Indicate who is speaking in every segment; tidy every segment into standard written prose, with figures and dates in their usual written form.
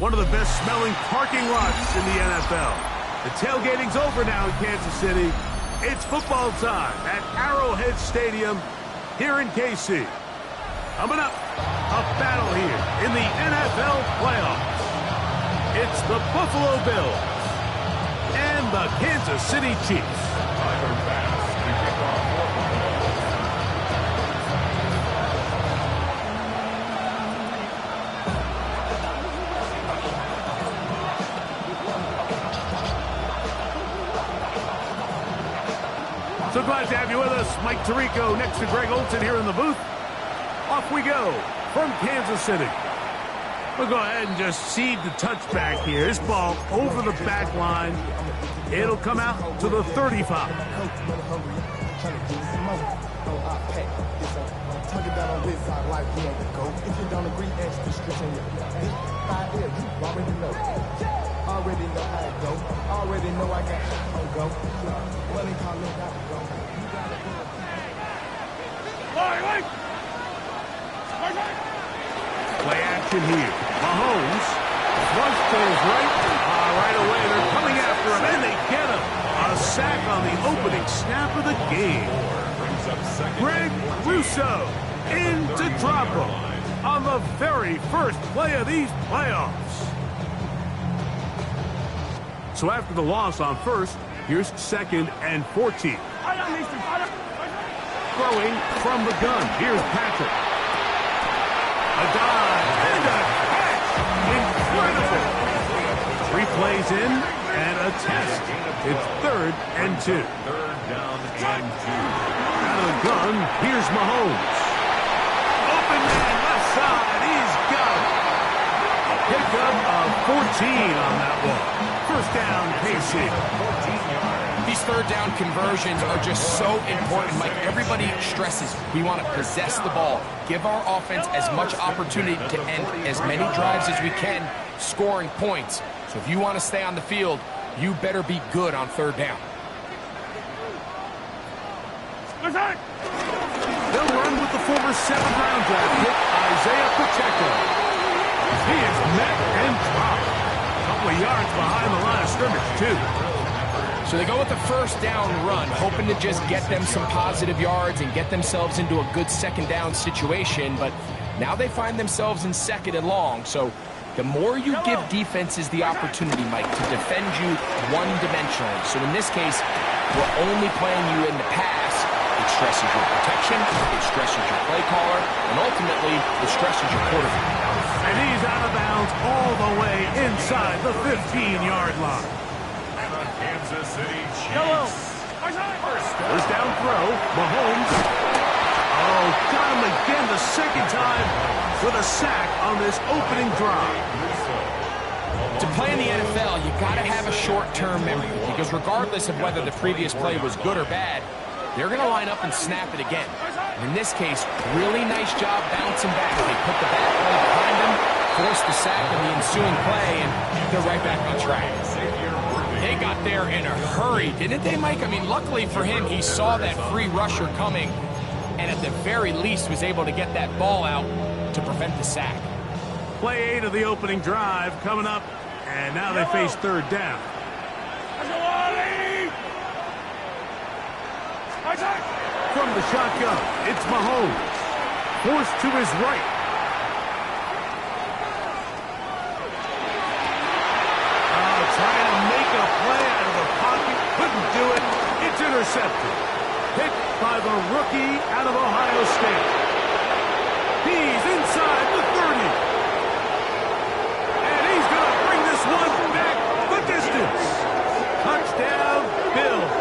Speaker 1: One of the best smelling parking lots in the NFL. The tailgating's over now in Kansas City. It's football time at Arrowhead Stadium here in KC. Coming up, a battle here in the NFL playoffs. It's the Buffalo Bills and the Kansas City Chiefs. So glad to have you with us. Mike Tirico next to Greg Olson here in the booth. Off we go from Kansas City. We'll go ahead and just seed the touchback here. This ball over the back line. It'll come out to the 35.
Speaker 2: Already know how it go. Already know I got to go. Money calling, got to go. You gotta go.
Speaker 1: Play action here. Mahomes flush to his right. Right away, they're coming after him, and they get him. A sack on the opening snap of the game. Greg Russo in to drop him on the very first play of these playoffs. So after the loss on first, here's 2nd and 14. Throwing from the gun. Here's Patrick. A dive and a catch. Incredible. 3 plays in and a test. It's 3rd and 2.
Speaker 3: 3rd down and 2.
Speaker 1: Out of the gun, here's Mahomes. Open man left side. He's got it. A pickup of 14 on that one. First down, KC.
Speaker 3: 14 yards.
Speaker 4: These 3rd down conversions are just so important. Like everybody stresses, we want to possess the ball, give our offense as much opportunity to end as many drives as we can, scoring points. So if you want to stay on the field, you better be good on 3rd down.
Speaker 1: They'll run with the former 7th-round draft pick, Isaiah Pacheco. He is met and dropped. A couple of yards behind the line of scrimmage, too.
Speaker 4: So they go with the 1st down run, hoping to just get them some positive yards and get themselves into a good 2nd down situation. But now they find themselves in 2nd and long. So the more you give defenses the opportunity, Mike, to defend you one-dimensionally. So in this case, we're only playing you in the pass. It stresses your protection, it stresses your play caller, and ultimately, it stresses your quarterback.
Speaker 1: And he's out of bounds all the way inside the 15-yard line.
Speaker 3: Kansas City Chiefs.
Speaker 1: First down throw. Mahomes. Oh, got him again the 2nd time with a sack on this opening drive.
Speaker 4: To play in the NFL, you got to have a short-term memory because regardless of whether the previous play was good or bad, they're going to line up and snap it again. And in this case, really nice job bouncing back. They put the bad play behind them, forced the sack in the ensuing play, and they're right back on track. They got there in a hurry, didn't they, Mike? I mean, luckily for him, he saw that free rusher coming, and at the very least was able to get that ball out to prevent the sack.
Speaker 1: Play 8 of the opening drive coming up, and now they face 3rd down. From the shotgun, it's Mahomes. Forced to his right. Trying to make a play out of the pocket. Couldn't do it. It's intercepted. Picked by the rookie out of Ohio State. He's inside the 30. And he's going to bring this one back the distance. Touchdown, Bills.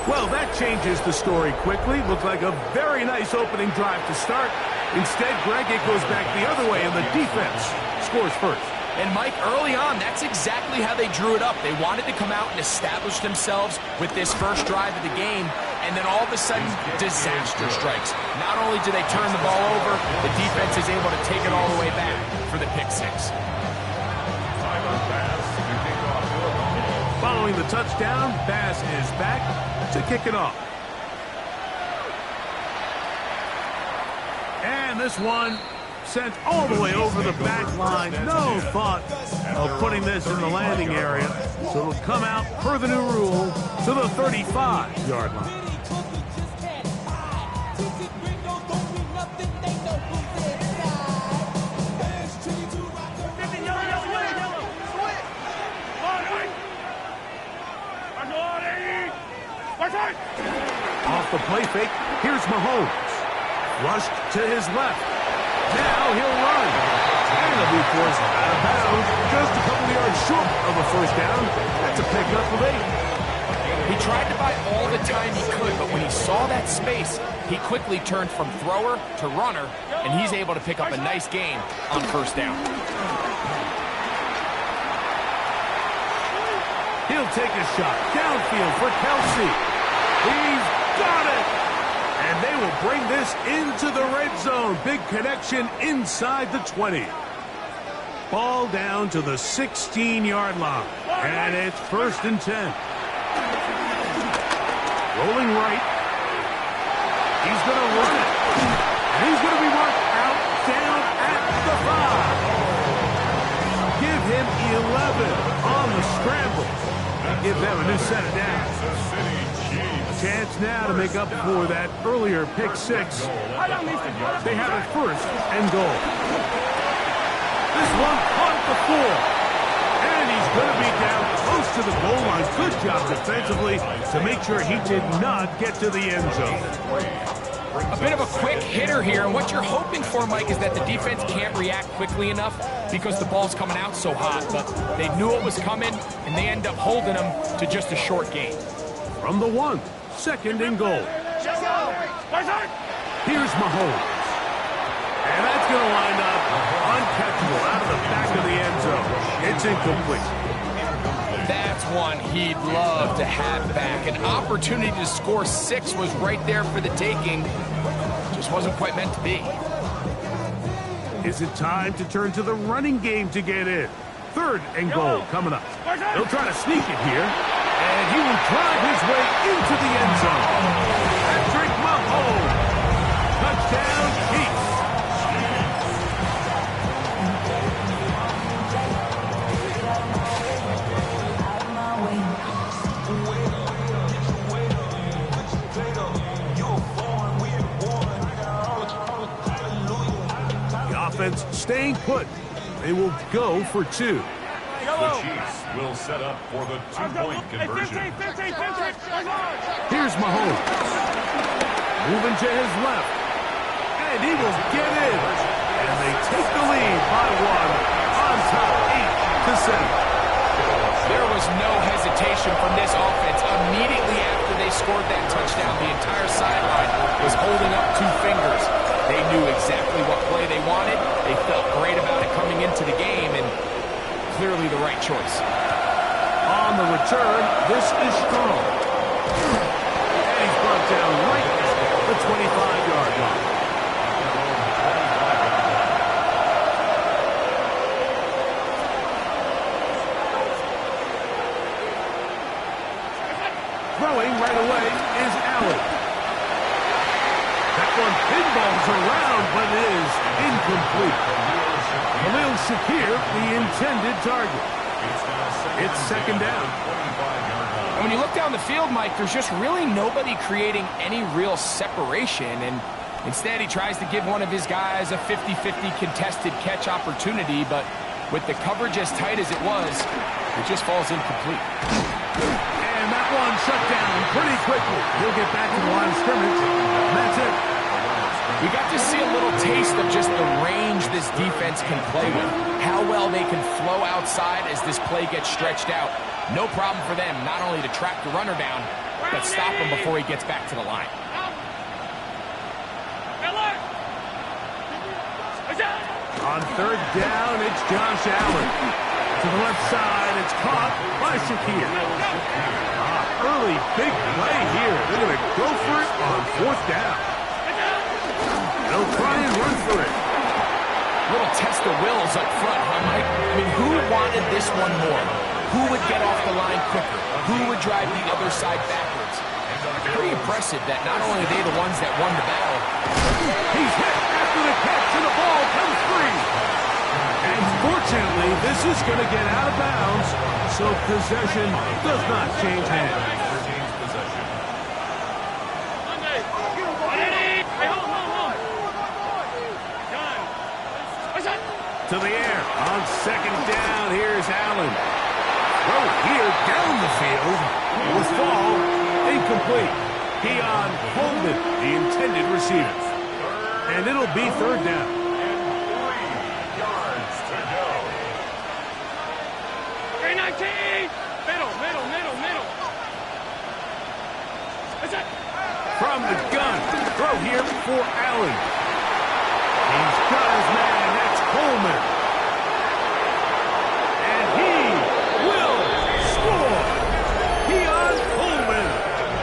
Speaker 1: Well, that changes the story quickly. Looked like a very nice opening drive to start. Instead, Greg, it goes back the other way, and the defense scores first.
Speaker 4: And, Mike, early on, that's exactly how they drew it up. They wanted to come out and establish themselves with this first drive of the game, and then all of a sudden, disaster strikes. Not only do they turn the ball over, the defense is able to take it all the way back for the pick 6.
Speaker 1: Following the touchdown, Bass is back to kick it off. And this one sent all the way over the back line. No thought of putting this in the landing area. So it'll come out per the new rule to the 35-yard line. Off the play fake, here's Mahomes. Rushed to his left. Now he'll run. And he'll be forced out of bounds. Just a couple of yards short of a first down. That's a pickup of 8.
Speaker 4: He tried to buy all the time he could, but when he saw that space, he quickly turned from thrower to runner, and he's able to pick up a nice gain on first down.
Speaker 1: He'll take a shot downfield for Kelsey. He's got it! And they will bring this into the red zone. Big connection inside the 20. Ball down to the 16-yard line. And it's 1st and 10. Rolling right. He's going to run it. And he's going to be marked out down at the 5. Give him 11 on the scramble. Give them a new set of downs. Chance now to make up for that earlier pick 6. They have it 1st and goal. This one caught the 4. And he's going to be down close to the goal line. Good job defensively to make sure he did not get to the end zone.
Speaker 4: A bit of a quick hitter here, and what you're hoping for, Mike, is that the defense can't react quickly enough because the ball's coming out so hot. But they knew it was coming, and they end up holding them to just a short gain.
Speaker 1: From the 1, 2nd and goal. Here's Mahomes. And that's going to wind up uncatchable out of the back of the end zone. It's incomplete.
Speaker 4: That's one he'd love to have back. An opportunity to score 6 was right there for the taking. Just wasn't quite meant to be.
Speaker 1: Is it time to turn to the running game to get in? 3rd and goal coming up. They'll try to sneak it here. And he will drive his way into the end zone. Patrick Mahomes. Touchdown, Chiefs. The offense staying put. They will go for 2.
Speaker 3: The Chiefs will set up for the 2-point conversion.
Speaker 1: Here's Mahomes. Moving to his left. And he will get in. And they take the lead by 1 on top 8-7.
Speaker 4: There was no hesitation from this offense. Immediately after they scored that touchdown, the entire sideline was holding up 2 fingers. They knew exactly what play they wanted. They felt great about it coming into the game, and clearly the right choice.
Speaker 1: On the return, this is strong. And he's brought down right at the 25-yard line. Throwing right away is Allen. That one pinballs around, but it is incomplete. Khalil Shakir, the intended target. It's 2nd down.
Speaker 4: And when you look down the field, Mike, there's just really nobody creating any real separation. And instead, he tries to give one of his guys a 50-50 contested catch opportunity. But with the coverage as tight as it was, it just falls incomplete.
Speaker 1: And that one shut down pretty quickly. He'll get back to the line of scrimmage. And that's it.
Speaker 4: We got to see a little taste of just the range this defense can play with. How well they can flow outside as this play gets stretched out. No problem for them not only to track the runner down, but stop him before he gets back to the line.
Speaker 1: On 3rd down, it's Josh Allen. To the left side, it's caught by Shakir. Early big play here. They're going to go for it on 4th down. They'll try and run for it.
Speaker 4: Little test of wills up front, huh, Mike? I mean, who wanted this one more? Who would get off the line quicker? Who would drive the other side backwards? Pretty impressive that not only are they the ones that won the battle.
Speaker 1: He's hit after the catch, and the ball comes Unfortunately, this is going to get out of bounds, so possession does not change hands.
Speaker 3: Retains possession.
Speaker 1: To the air. On second down, here's Allen. Throw here down the field. Will fall. Incomplete. Keon Coleman, the intended receiver. And it'll be third down.
Speaker 3: And 3 yards to go.
Speaker 5: 319! Middle.
Speaker 1: From the gun. Throw here for Allen. He's got his man. That's Coleman. And he will score. Keon Coleman.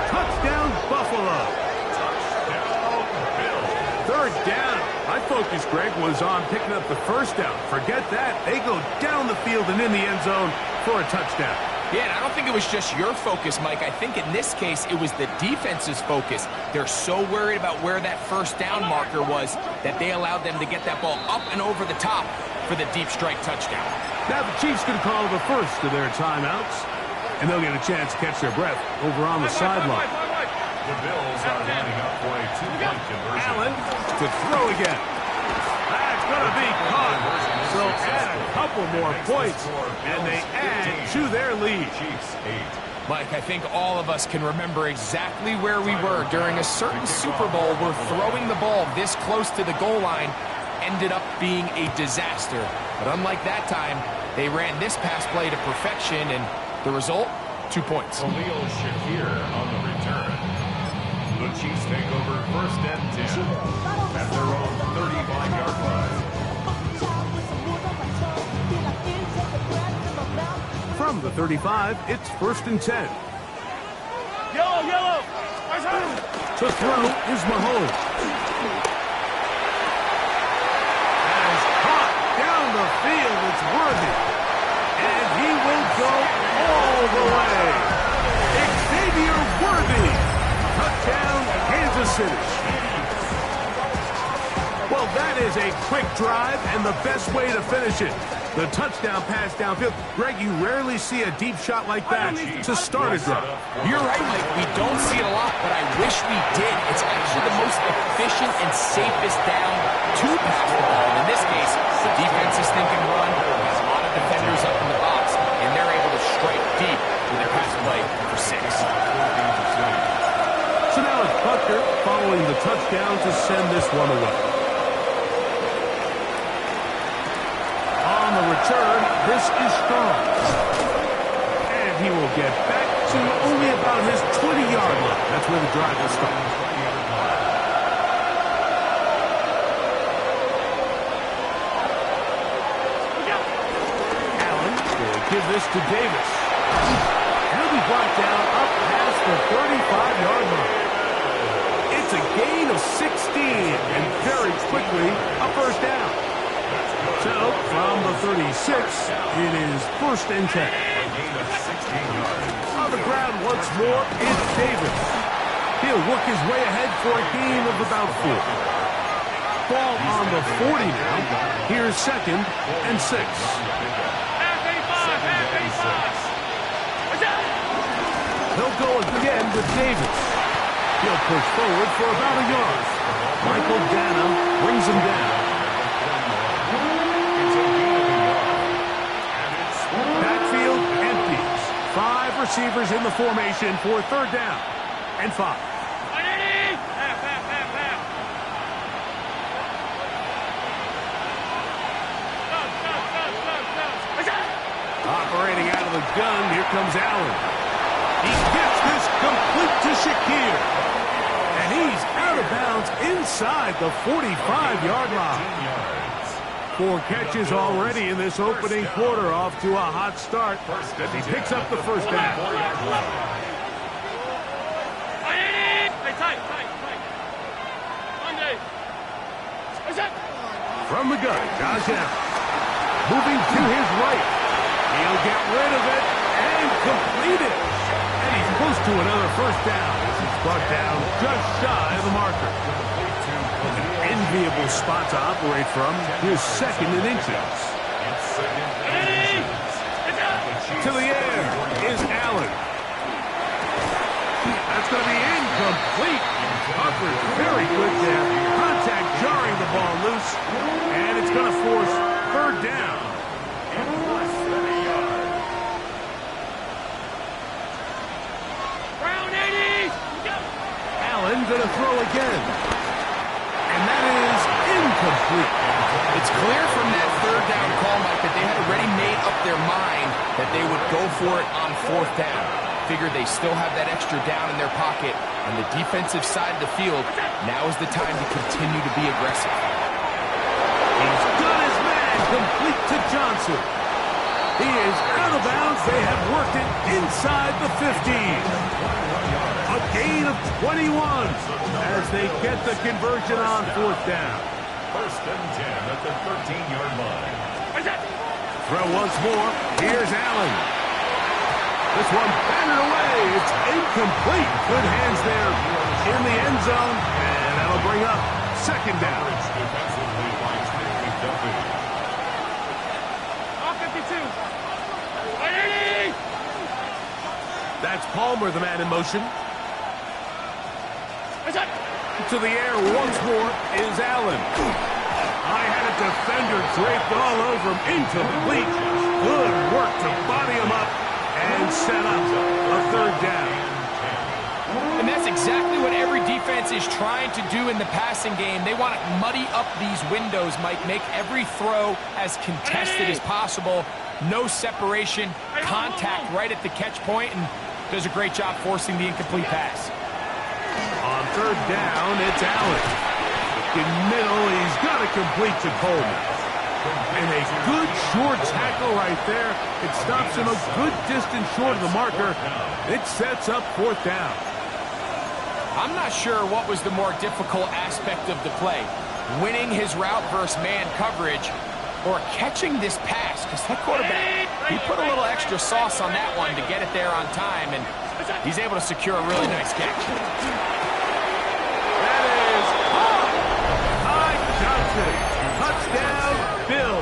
Speaker 1: Touchdown, Buffalo. Third down. My focus, Greg, was on picking up the first down. Forget that. They go down the field and in the end zone for a touchdown.
Speaker 4: Yeah, and I don't think it was just your focus, Mike. I think in this case, it was the defense's focus. They're so worried about where that first down marker was that they allowed them to get that ball up and over the top for the deep strike touchdown.
Speaker 1: Now the Chiefs can call the first of their timeouts, and they'll get a chance to catch their breath over on the sideline.
Speaker 3: The Bills are lining up for a 2-point conversion.
Speaker 1: Allen to throw again. That's going to be caught. So add a couple more points, and they add to their lead.
Speaker 3: Chiefs 8.
Speaker 4: Mike, I think all of us can remember exactly where we were during a certain Super Bowl where throwing the ball this close to the goal line ended up being a disaster. But unlike that time, they ran this pass play to perfection, and the result, 2 points.
Speaker 3: Khalil Shakir on the return. The Chiefs take over first and 10 at their own 35-yard line.
Speaker 1: From the 35, it's first and 10.
Speaker 5: Yellow!
Speaker 1: To throw is Mahomes. As caught down the field, it's Worthy. And he will go all the way. Xavier Worthy. Touchdown, Kansas City. Well, that is a quick drive and the best way to finish it. The touchdown pass downfield. Greg, you rarely see a deep shot like that to start a drive.
Speaker 4: You're right, Mike. We don't see it a lot, but I wish we did. It's actually the most efficient and safest down to pass the ball. And in this case, the defense is thinking run, has a lot of defenders up in the box, and they're able to strike deep with a pass play for 6.
Speaker 1: So now it's Bufkc following the touchdown to send this one away. On the return, this is strong. And he will get back to only about his 20-yard line. That's where the drive will start. Allen will give this to Davis. He'll be brought down up past the 35-yard line. It's a gain of 16, and very quickly a first down. So, from the 36, it is first and 10.
Speaker 3: A gain of 16 yards.
Speaker 1: On the ground once more, it's Davis. He'll work his way ahead for a gain of about 4. Ball on the 40 now. Here's second and 6. He'll go again with Davis. He'll push forward for about a yard. Michael Dana brings him down. Backfield empties. 5 receivers in the formation for third down and 5. Operating out of the gun, here comes Allen. He gets this complete to Shakir. And he's out of bounds inside the 45-yard line. 4 catches already in this opening quarter, off to a hot start as he picks up the first down. From the gun, Josh Allen. Moving to his right. He'll get rid of it and complete it. And he's close to another first down. He's brought down just shy of the marker. An enviable spot to operate from. His second in inches.
Speaker 4: go for it on 4th down. Figure they still have that extra down in their pocket on the defensive side of the field. Now is the time to continue to be aggressive.
Speaker 1: He's got his man complete to Johnson. He is out of bounds. They have worked it inside the 15. A gain of 21 as they get the conversion on 4th down.
Speaker 3: 1st and 10 at the 13-yard line.
Speaker 1: Throw once more. Here's Allen. This one batted away. It's incomplete. Good hands there in the end zone. And that'll bring up 2nd down.
Speaker 3: Defensively lines the Kentucky.
Speaker 5: All 52.
Speaker 1: That's Palmer, the man in motion. To the air once more is Allen. I had a defender draped all over him. Incomplete. Good work to body him up and set up a 3rd down.
Speaker 4: And that's exactly what every defense is trying to do in the passing game. They want to muddy up these windows, Mike, make every throw as contested as possible. No separation, contact right at the catch point, and does a great job forcing the incomplete pass.
Speaker 1: On 3rd down, it's Allen. In middle, he's got it complete to Coleman. And a good short tackle right there. It stops him a good distance short of the marker. It sets up 4th down.
Speaker 4: I'm not sure what was the more difficult aspect of the play. Winning his route versus man coverage or catching this pass. Because that quarterback, he put a little extra sauce on that one to get it there on time. And he's able to secure a really nice catch.
Speaker 1: That is Ty Johnson. Touchdown, Bill.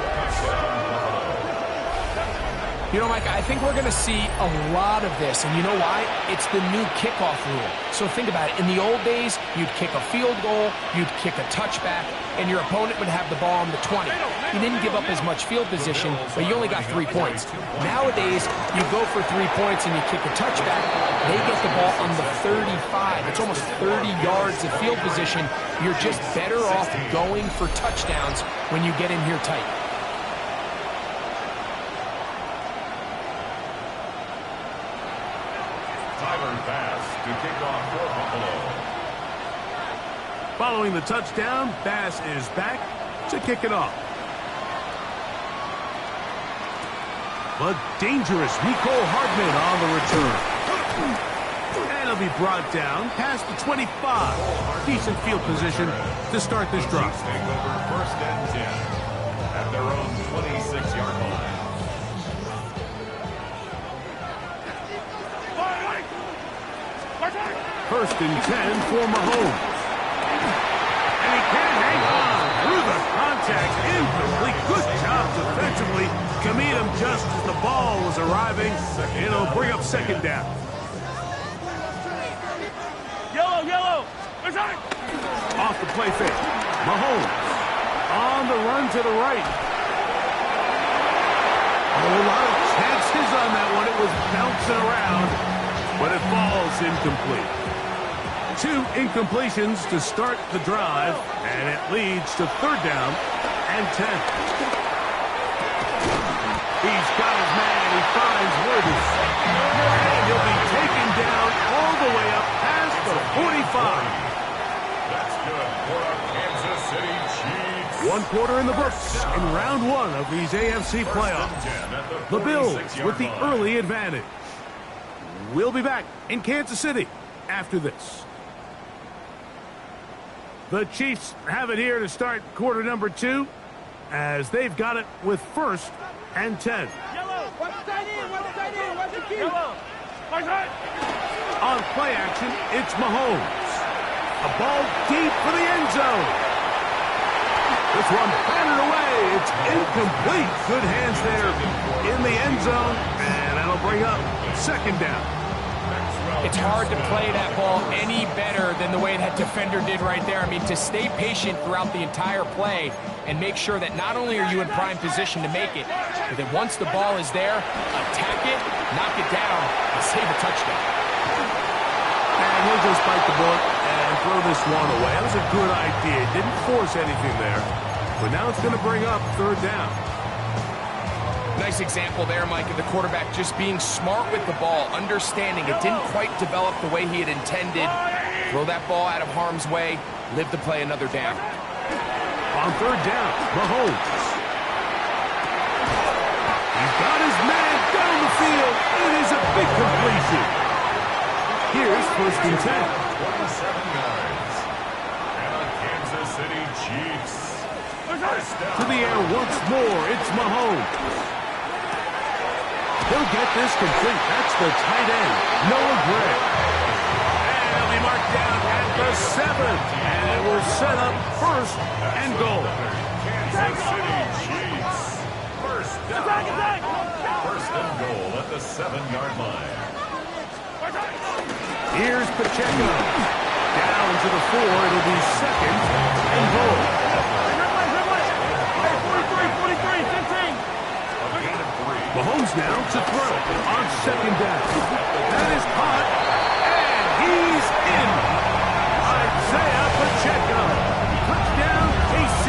Speaker 4: You know, Mike, I think we're going to see a lot of this, and you know why? It's the new kickoff rule. So think about it. In the old days, you'd kick a field goal, you'd kick a touchback, and your opponent would have the ball on the 20. You didn't give up as much field position, but you only got 3 points. Nowadays, you go for 3 points and you kick a touchback, they get the ball on the 35. It's almost 30 yards of field position. You're just better off going for touchdowns when you get in here tight.
Speaker 3: To kick off for Buffalo.
Speaker 1: Following the touchdown, Bass is back to kick it off. But dangerous Nicole Hardman on the return. And he'll be brought down past the 25. Decent field position to start this drive.
Speaker 3: Take over 1st and 10 at their own 26-yard line.
Speaker 1: First and 10 for Mahomes. And he can't hang on through the contact. Incomplete. Good job defensively to meet him just as the ball was arriving. It'll bring up 2nd down.
Speaker 5: Yellow.
Speaker 1: Off the play fake. Mahomes on the run to the right. A lot of chances on that one. It was bouncing around, but it falls incomplete. 2 incompletions to start the drive, and it leads to 3rd down and 10. He's got his man. He finds Worthy. And he'll be taken down all the way up past the 45.
Speaker 3: That's good for a Kansas City Chiefs.
Speaker 1: 1 quarter in the books in round 1 of these AFC playoffs. The Bills with the early advantage. We'll be back in Kansas City after this. The Chiefs have it here to start quarter number 2 as they've got it with 1st and 10. On play action, it's Mahomes. A ball deep for the end zone. This one batted away. It's incomplete. Good hands there in the end zone, and that'll bring up 2nd down.
Speaker 4: It's hard to play that ball any better than the way that defender did right there. I mean, to stay patient throughout the entire play and make sure that not only are you in prime position to make it, but that once the ball is there, attack it, knock it down, and save a touchdown.
Speaker 1: And he'll just bite the bullet and throw this one away. That was a good idea. Didn't force anything there. But now it's going to bring up 3rd down.
Speaker 4: Nice example there, Mike, of the quarterback just being smart with the ball, understanding it didn't quite develop the way he had intended. Throw that ball out of harm's way, live to play another down.
Speaker 1: On third down, Mahomes. He's got his man down the field. It is a big completion. Here's first and 10.
Speaker 3: 27 yards. And the Kansas City Chiefs.
Speaker 1: To the air once more, it's Mahomes. He'll get this complete. That's the tight end, Noah Gray. And he'll be marked down at the 7. And we're set up first and goal.
Speaker 3: Kansas City Chiefs. First down. First and goal at the 7-yard line.
Speaker 1: Here's Pacheco. Down to the 4. It'll be second and goal.
Speaker 5: 43, 15.
Speaker 1: Mahomes now to throw on second down. That is caught, and he's in. Isaiah Pacheco. Touchdown, KC.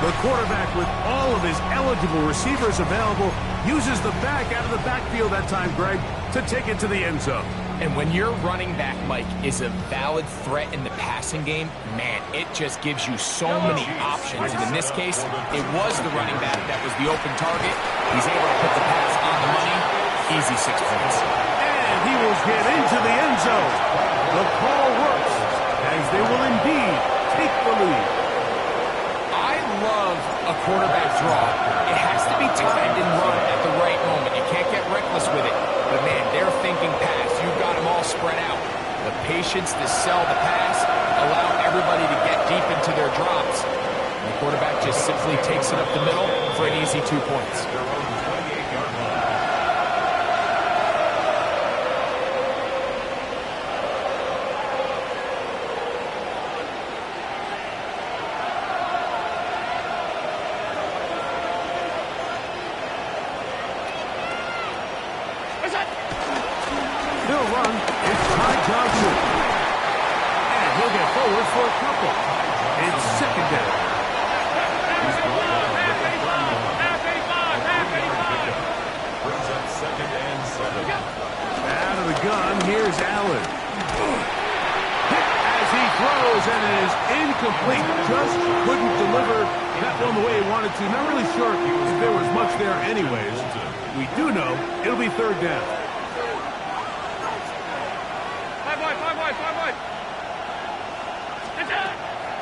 Speaker 1: The quarterback, with all of his eligible receivers available, uses the back out of the backfield that time, Greg, to take it to the end zone.
Speaker 4: And when your running back, Mike, is a valid threat in the passing game, man, it just gives you so many options. And in this case, it was the running back that was the open target. He's able to put the pass on the money. Easy 6 points.
Speaker 1: And he will get into the end zone. The call works, as they will indeed take the lead.
Speaker 4: I love a quarterback draw. It has to be timed and run at the right moment. You can't get reckless with it. But, man, they're thinking pass. You've got them all spread out. The patience to sell the pass, allow everybody to get deep into their drops. And the quarterback just simply takes it up the middle for an easy 2 points.
Speaker 1: He'll run. It's Ty Johnson. And he'll get forward for a couple. It's second down.
Speaker 3: Brings up second and 7.
Speaker 1: Out of the gun, here's Allen. Hit as he throws, and it is incomplete. Just couldn't deliver that one the way he wanted to. Not really sure if there was much there anyways. We do know it'll be third down.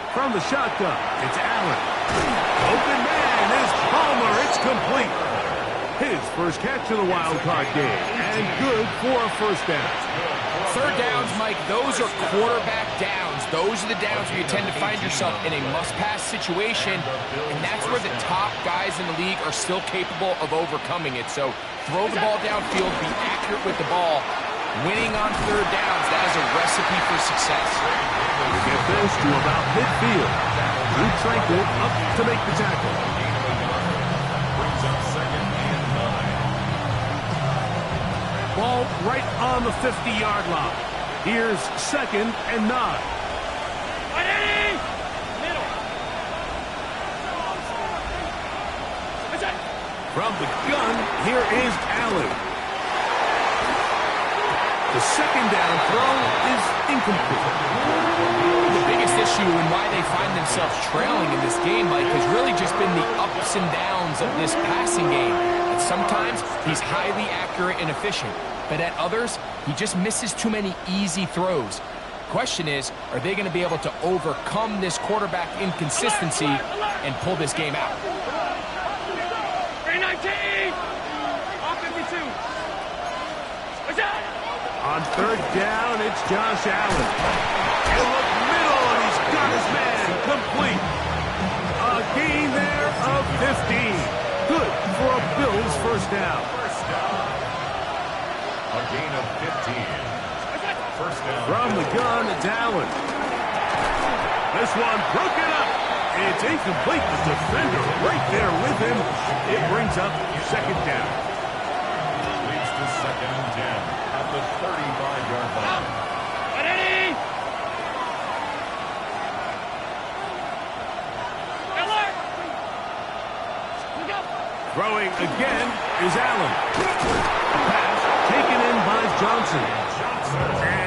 Speaker 1: From the shotgun, it's Allen. Open man is Palmer. It's complete. His first catch of the wild card game. And good for a first down.
Speaker 4: Third downs, Mike, those are quarterback downs. Those are the downs where you tend to find yourself in a must-pass situation, and that's where the top guys in the league are still capable of overcoming it. So throw the ball downfield, be accurate with the ball. Winning on third downs, that is a recipe for success.
Speaker 1: We get this to about midfield. Drew Tranquil up to make the tackle.
Speaker 3: Brings up second and 9.
Speaker 1: Ball right on the 50-yard line. Here's second and 9. From the gun, here is Allen. The second down throw is incomplete.
Speaker 4: The biggest issue and why they find themselves trailing in this game, Mike, has really just been the ups and downs of this passing game. And sometimes he's highly accurate and efficient, but at others, he just misses too many easy throws. Question is, are they going to be able to overcome this quarterback inconsistency and pull this game out?
Speaker 5: 319! All 52. What's that?
Speaker 1: On third down, it's Josh Allen. He'll look middle, and he's got his man complete. A gain there of 15. Good for a Bills first down.
Speaker 3: A gain of 15. First down.
Speaker 1: From the gun, it's Allen. This one broken up. It's incomplete. The defender right there with him. It brings up second down.
Speaker 3: Leads to second and 10 at the 35-yard line.
Speaker 1: Throwing again is Allen. A pass taken in by Johnson.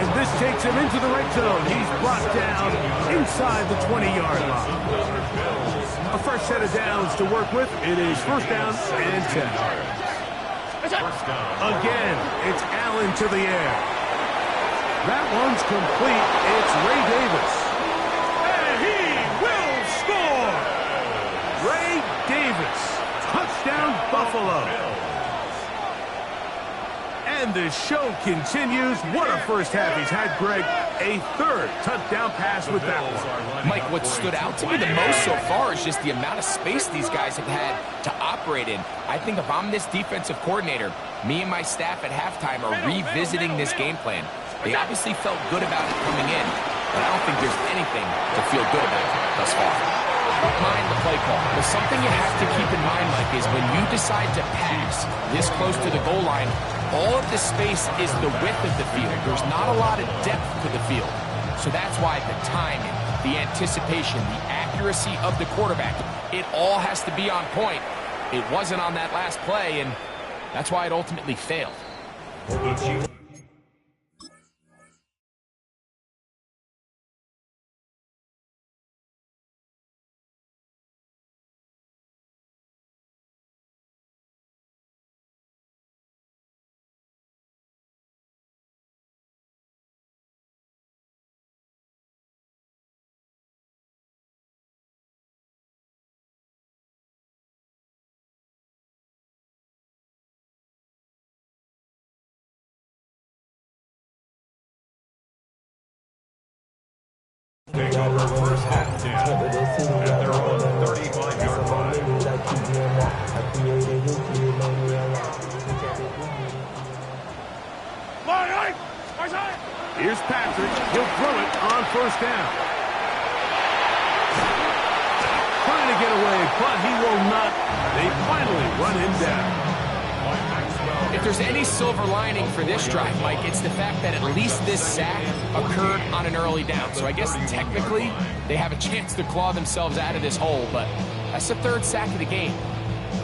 Speaker 1: And this takes him into the red zone. He's brought down inside the 20-yard line. A fresh set of downs to work with. It is first down and 10. Again, it's Allen to the air. That one's complete. It's Ray Davis. And he will score! Ray Davis. Touchdown, Buffalo. And the show continues. What a first half he's had, Greg. A third touchdown pass with that one.
Speaker 4: Mike, what stood out to me the most so far is just the amount of space these guys have had to operate in. I think if I'm this defensive coordinator, me and my staff at halftime are revisiting this game plan. They obviously felt good about it coming in, but I don't think there's anything to feel good about thus far. Mind the play call, but something you have to keep in mind, Mike, is when you decide to pass this close to the goal line, all of the space is the width of the field. There's not a lot of depth to the field. So that's why the timing, the anticipation, the accuracy of the quarterback, it all has to be on point. It wasn't on that last play, and that's why it ultimately failed.
Speaker 3: Take over first and 10 at their own 35-yard line.
Speaker 1: Here's Patrick. He'll throw it on first down. Trying to get away, but he will not. They finally run him down.
Speaker 4: If there's any silver lining for this drive, Mike, it's the fact that at least this sack occurred on an early down. So I guess technically they have a chance to claw themselves out of this hole, but that's the third sack of the game.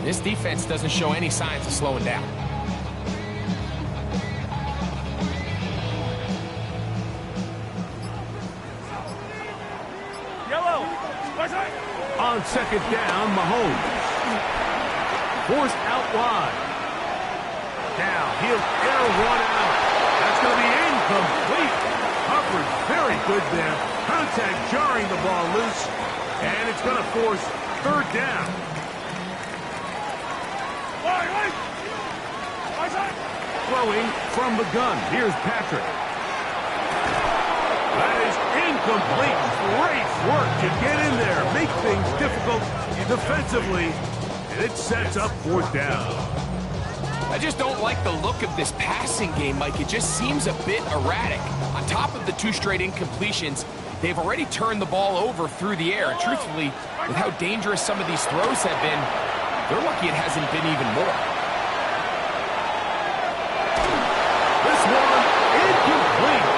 Speaker 4: This defense doesn't show any signs of slowing down.
Speaker 5: Yellow.
Speaker 1: On second down, Mahomes. Forced out wide. Now he'll air one out. That's going to be incomplete. Covered very good there. Contact jarring the ball loose. And it's going to force third down. Throwing from the gun. Here's Patrick. That is incomplete. Great work to get in there. Make things difficult defensively. And it sets up fourth down.
Speaker 4: I just don't like the look of this passing game, Mike. It just seems a bit erratic. On top of the two straight incompletions, they've already turned the ball over through the air. And truthfully, with how dangerous some of these throws have been, they're lucky it hasn't been even more.
Speaker 1: This one, incomplete.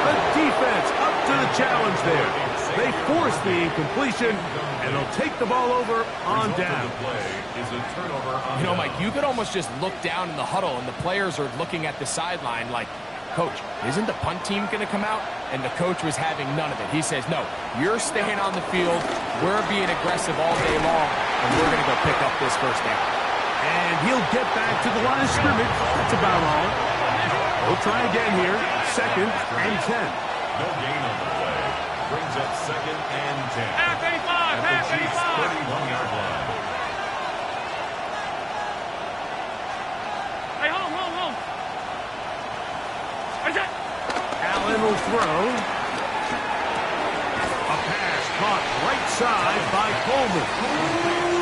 Speaker 1: The defense up to the challenge there. They force the incompletion, and they'll take the ball over on down.
Speaker 4: You know, Mike, you could almost just look down in the huddle, and the players are looking at the sideline like, Coach, isn't the punt team going to come out? And the coach was having none of it. He says, no, you're staying on the field. We're being aggressive all day long, and we're going to go pick up this first down.
Speaker 1: And he'll get back to the line of scrimmage. That's about all. We'll try again here. Second and 10.
Speaker 3: No gain on the play. Brings up second and 10.
Speaker 5: Half 85,
Speaker 3: At the Chiefs' 31-yard line.
Speaker 5: Hey, hold.
Speaker 1: Allen will throw. A pass caught right side by Coleman.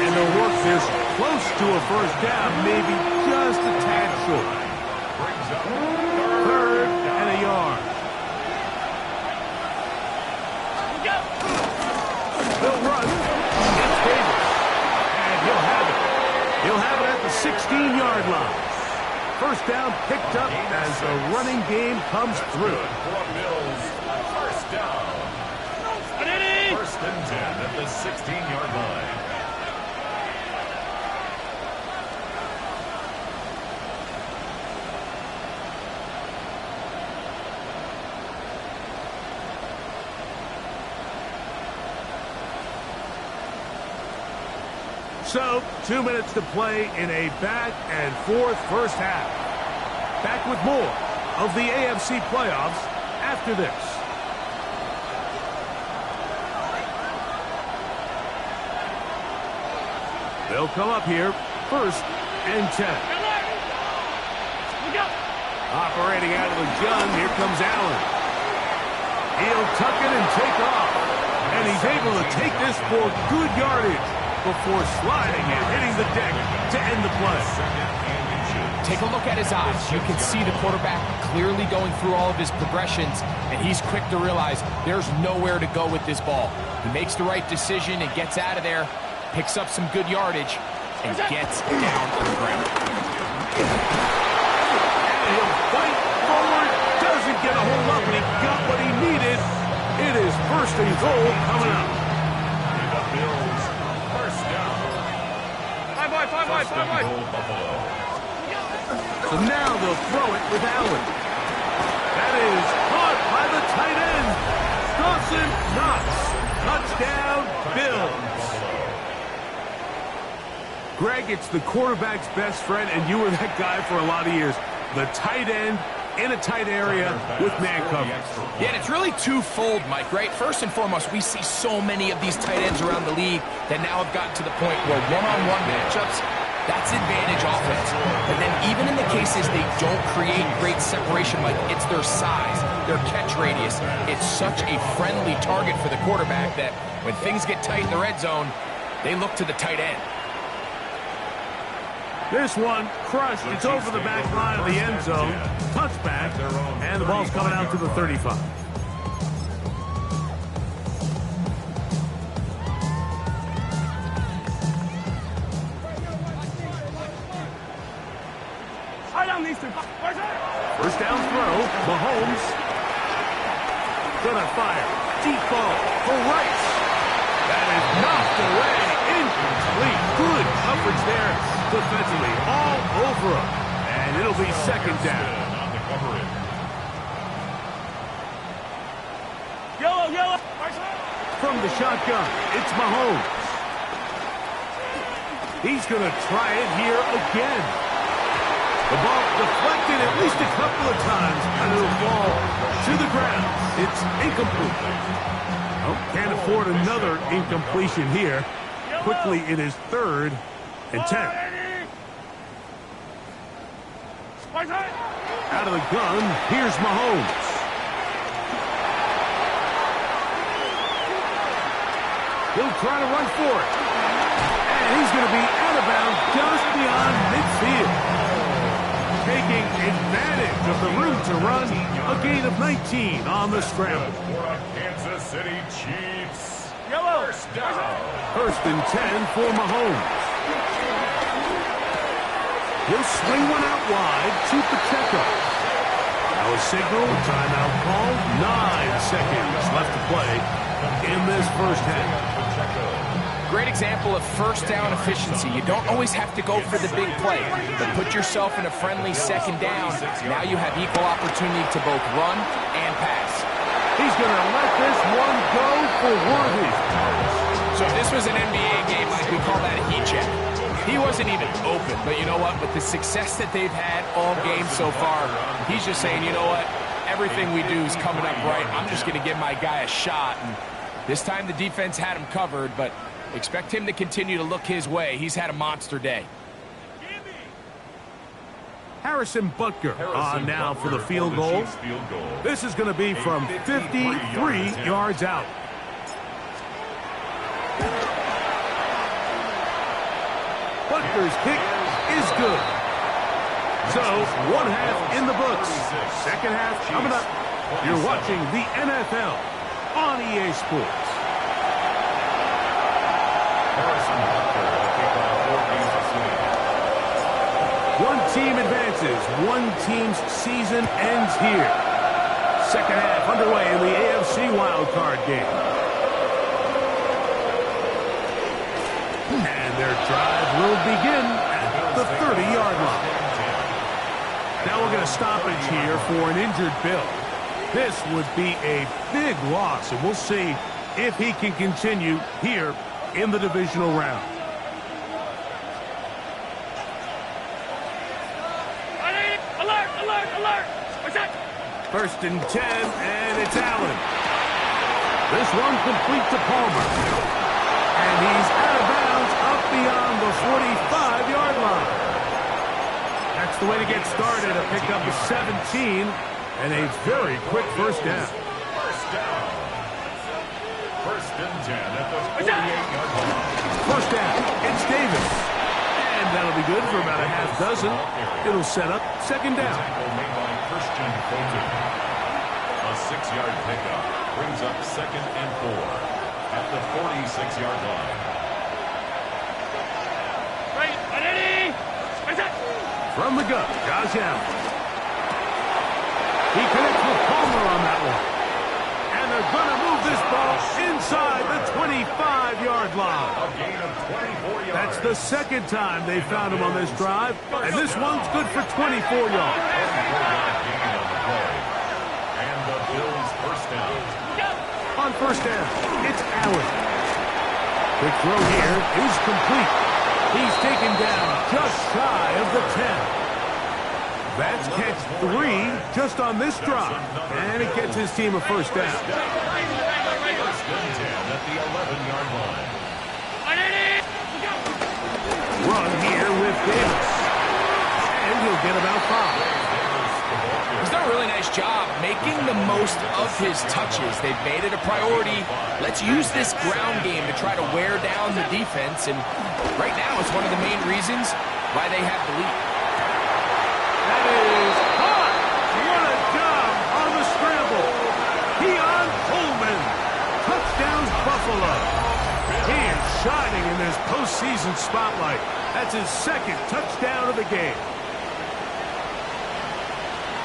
Speaker 1: And they'll work this close to a first down, maybe just a tad short.
Speaker 3: Brings up
Speaker 1: Third and a yard. They'll run. It's Davis. And he'll have it. He'll have it at the 16-yard line. First down picked up as the running game comes through.
Speaker 3: for Mills. First down. First and 10 at the 16-yard line.
Speaker 1: So, 2 minutes to play in a back-and-forth first half. Back with more of the AFC playoffs after this. They'll come up here, 1st and 10. Operating out of the gun, here comes Allen. He'll tuck it and take off. And he's able to take this for good yardage before sliding and hitting the deck to end the play.
Speaker 4: Take a look at his eyes. You can see the quarterback clearly going through all of his progressions, and he's quick to realize there's nowhere to go with this ball. He makes the right decision and gets out of there, picks up some good yardage, and gets down on the ground.
Speaker 1: And he'll fight forward, doesn't get a hold up, and he got what he needed. It is 1st and goal coming up.
Speaker 3: The Bills, 1st down.
Speaker 5: 5 wide, 5 wide, 5 wide.
Speaker 3: Buffalo.
Speaker 1: So now they'll throw it with Allen. That is caught by the tight end. Dawson Knox. Touchdown, Bills. Greg, it's the quarterback's best friend, and you were that guy for a lot of years. The tight end in a tight area with man coverage.
Speaker 4: Yeah, and it's really twofold, Mike, right? First and foremost, we see so many of these tight ends around the league that now have gotten to the point where one-on-one matchups, that's advantage offense. But then even in the cases they don't create great separation, Mike, it's their size, their catch radius. It's such a friendly target for the quarterback that when things get tight in the red zone, they look to the tight end.
Speaker 1: This one crushed. It's over the back line of the end zone. Touchback. And the ball's coming out to the 35. First down throw. Mahomes. Gonna fire. Deep ball for Rice. That is knocked away. Incomplete. Good coverage there defensively. All over him. And it'll be 2nd down.
Speaker 3: On the coverage.
Speaker 5: Yellow.
Speaker 1: From the shotgun, it's Mahomes. He's going to try it here again. The ball deflected at least a couple of times, and it'll fall to the ground. It's incomplete. Oh, can't afford another incompletion here. Quickly, it is 3rd and 10. Out of the gun, here's Mahomes. He'll try to run for it. And he's going to be out of bounds just beyond midfield. Taking advantage of the room to run. A gain of 19 on the scramble.
Speaker 3: For Kansas City Chiefs.
Speaker 5: Yellow.
Speaker 3: 1st down.
Speaker 1: 1st and 10 for Mahomes. He'll swing one out wide to Pacheco. Now a signal, timeout called. 9 seconds left to play in this first half.
Speaker 4: Great example of first down efficiency. You don't always have to go for the big play, but put yourself in a friendly 2nd down. Now you have equal opportunity to both run and pass.
Speaker 1: He's going to let this one go for Worthy.
Speaker 4: So if this was an NBA game, like we call that a heat check. He wasn't even open, but you know what? With the success that they've had all game so far, he's just saying, you know what? Everything we do is coming up right. I'm just going to give my guy a shot. And this time the defense had him covered, but expect him to continue to look his way. He's had a monster day.
Speaker 1: Harrison Butker on now for the field goal. This is going to be from 53 yards out. Butker's kick is good. So, 1 half in the books. 2nd half coming up. You're watching the NFL on EA Sports. One team advances. One team's season ends here. 2nd half underway in the AFC wildcard game. And their drive will begin at the 30-yard line. Now we're going to stoppage here for an injured Bill. This would be a big loss, and we'll see if he can continue here in the divisional round.
Speaker 5: Alert, alert. What's that?
Speaker 1: 1st and 10, and it's Allen. This one complete to Palmer. And he's out of bounds up beyond the 45-yard line. That's the way to get started. A pickup of 17 and a very quick first down.
Speaker 3: First down. 1st and 10 at the 48-yard line.
Speaker 1: First down. It's Davis. And that'll be good for about a half dozen. It'll set up 2nd down.
Speaker 3: Tackle made by Christian Fulton. A 6-yard pickup brings up 2nd and 4 at the 46-yard line.
Speaker 5: Right, ready. What's that?
Speaker 1: From the gun, Josh Allen. He connects with Palmer on that one. And they're going to move this ball inside the 25-yard line.
Speaker 3: A gain of 24 yards.
Speaker 1: That's the 2nd time they found him on this drive. And this one's good for 24 yards.
Speaker 3: 24-yard gain on the play. And the Bills' first down.
Speaker 1: On 1st down, it's Allen. Quick throw here is complete. He's taken down just shy of the 10. That's catch 3 just on this drive. And it gets his team a first down.
Speaker 3: 1st and 10 at the 11-yard line.
Speaker 1: Run here with Davis. And he'll get about 5.
Speaker 4: He's done a really nice job making the most of his touches. They've made it a priority. Let's use this ground game to try to wear down the defense. And right now, it's one of the main reasons why they have the lead.
Speaker 1: That is hot. What a job on the scramble. Keon Coleman. Touchdown, Buffalo. He is shining in this postseason spotlight. That's his 2nd touchdown of the game.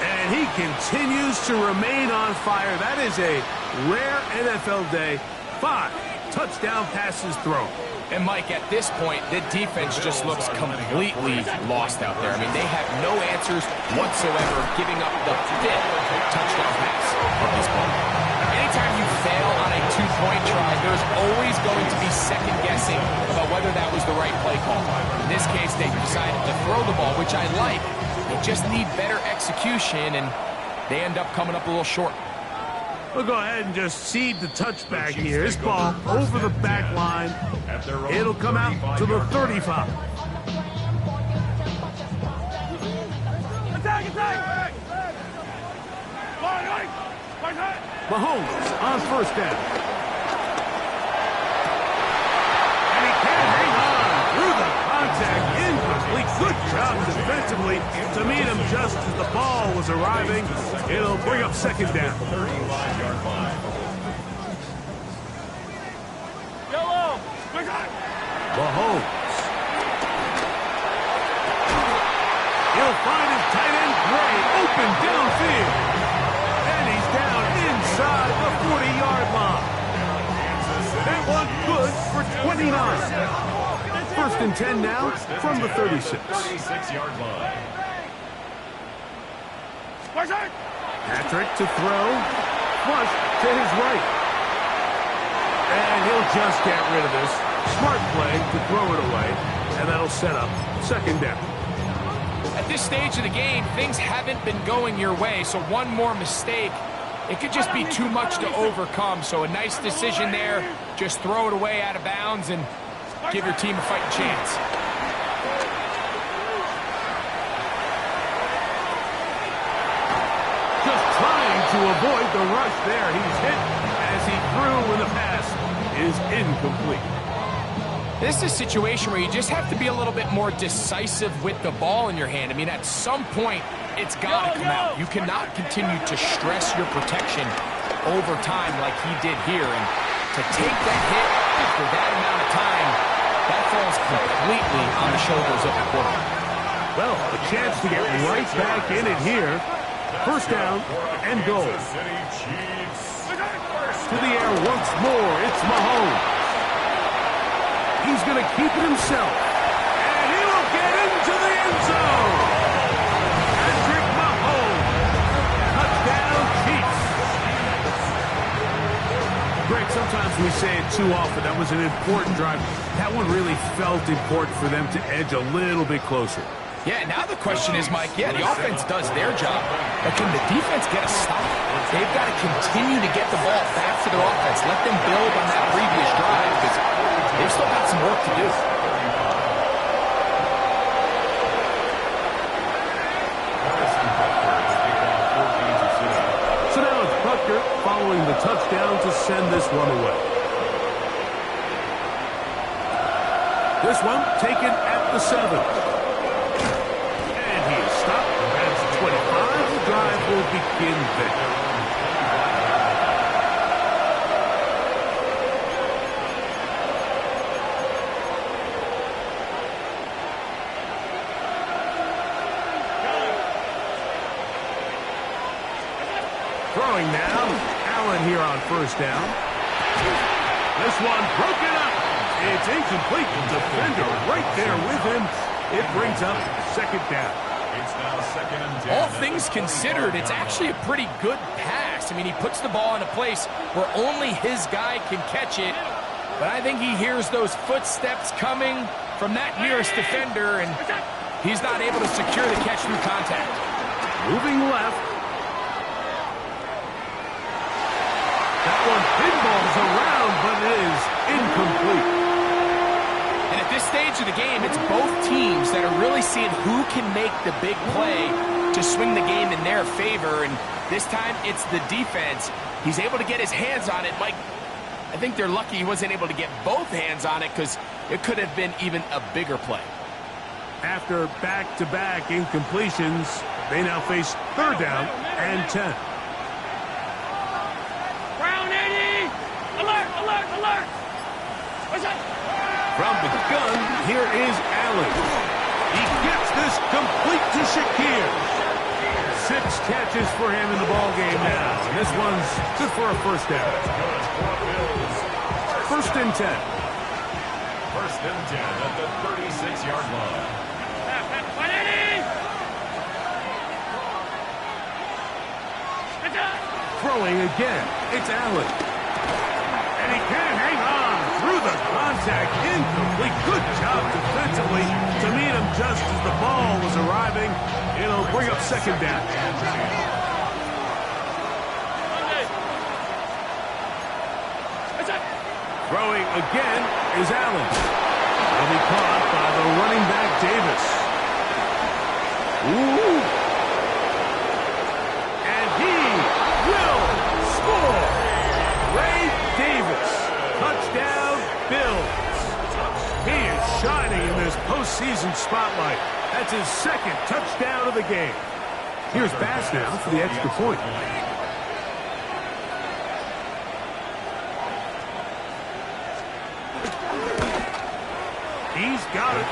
Speaker 1: And he continues to remain on fire. That is a rare NFL day. 5 touchdown passes thrown.
Speaker 4: And, Mike, at this point, the defense just looks completely lost out there. I mean, they have no answers whatsoever, giving up the 5th touchdown pass of this ball. Anytime you fail on a 2-point try, there's always going to be second-guessing about whether that was the right play call. In this case, they decided to throw the ball, which I like. They just need better execution, and they end up coming up a little short.
Speaker 1: We'll go ahead and just seed the touchback here. This ball over the back line. It'll come out to the 35.
Speaker 5: Attack, attack!
Speaker 1: Mahomes on 1st down. And he can't hang on through the contact. Incomplete. Good job defensively to meet him just as the ball was arriving. It'll bring up 2nd down.
Speaker 3: 35-yard line.
Speaker 5: Yellow!
Speaker 1: Mahomes. He'll find his tight end, Gray, open downfield. And he's down inside the 40-yard line. That one good for 29. 1st and 10 now from the 36.
Speaker 3: 36-yard line.
Speaker 1: Patrick to throw. Flush to his right. And he'll just get rid of this. Smart play to throw it away. And that'll set up 2nd down.
Speaker 4: At this stage of the game, things haven't been going your way, so one more mistake, it could just be too much to overcome. So a nice decision there. Just throw it away out of bounds and give your team a fighting chance.
Speaker 1: Just trying to avoid the rush there. He's hit as he threw when the pass is incomplete.
Speaker 4: This is a situation where you just have to be a little bit more decisive with the ball in your hand. I mean, at some point, it's got to come out. You cannot continue to stress your protection over time like he did here. And to take that hit after that amount of time, that falls completely on the shoulders of the quarterback.
Speaker 1: Well, a chance to get right back in it here. 1st down and goal. To the air once more. It's Mahomes. He's going to keep it himself. And he will get into the end zone. Patrick Mahomes. Touchdown, Chiefs. Greg, sometimes we say it too often. That was an important drive. That one really felt important for them to edge a little bit closer.
Speaker 4: Yeah, now the question is, Mike, yeah, the offense does their job, but can the defense get a stop? They've got to continue to get the ball back to their offense. Let them build on that previous drive because they've still got some work to do.
Speaker 1: So now it's Bufkc following the touchdown to send this one away. This one taken at the 7. And he is stopped. That's 25. The drive will begin there. Throwing now, Allen here on first down. This one broken up. It's incomplete. The defender right there with him. It brings up second down.
Speaker 3: It's now second and 10.
Speaker 4: All things considered, it's actually a pretty good pass. I mean, he puts the ball in a place where only his guy can catch it. But I think he hears those footsteps coming from that nearest defender, and he's not able to secure the catch through contact.
Speaker 1: Moving left. That one pinballs around, but it is incomplete.
Speaker 4: And at this stage of the game, it's both teams that are really seeing who can make the big play to swing the game in their favor. And this time, it's the defense. He's able to get his hands on it. Mike, I think they're lucky he wasn't able to get both hands on it because it could have been even a bigger play.
Speaker 1: After back-to-back incompletions, they now face third down and 10.
Speaker 5: Alert! What's that?
Speaker 1: From the gun, here is Allen. He gets this complete to Shakir. 6 catches for him in the ballgame now. And this one's good for a first down. First and 10.
Speaker 3: First and 10 at the 36-yard line.
Speaker 1: Throwing again. It's Allen. And he can hang on through the contact. Incomplete. Good job defensively to meet him just as the ball was arriving. It'll bring up second down. Throwing again is Allen. He'll be caught by the running back Davis. Ooh. And he will score. Ray Davis. Touchdown, Bills. He is shining in this postseason spotlight. That's his second touchdown of the game. Here's Bass now for the extra point. He's got it.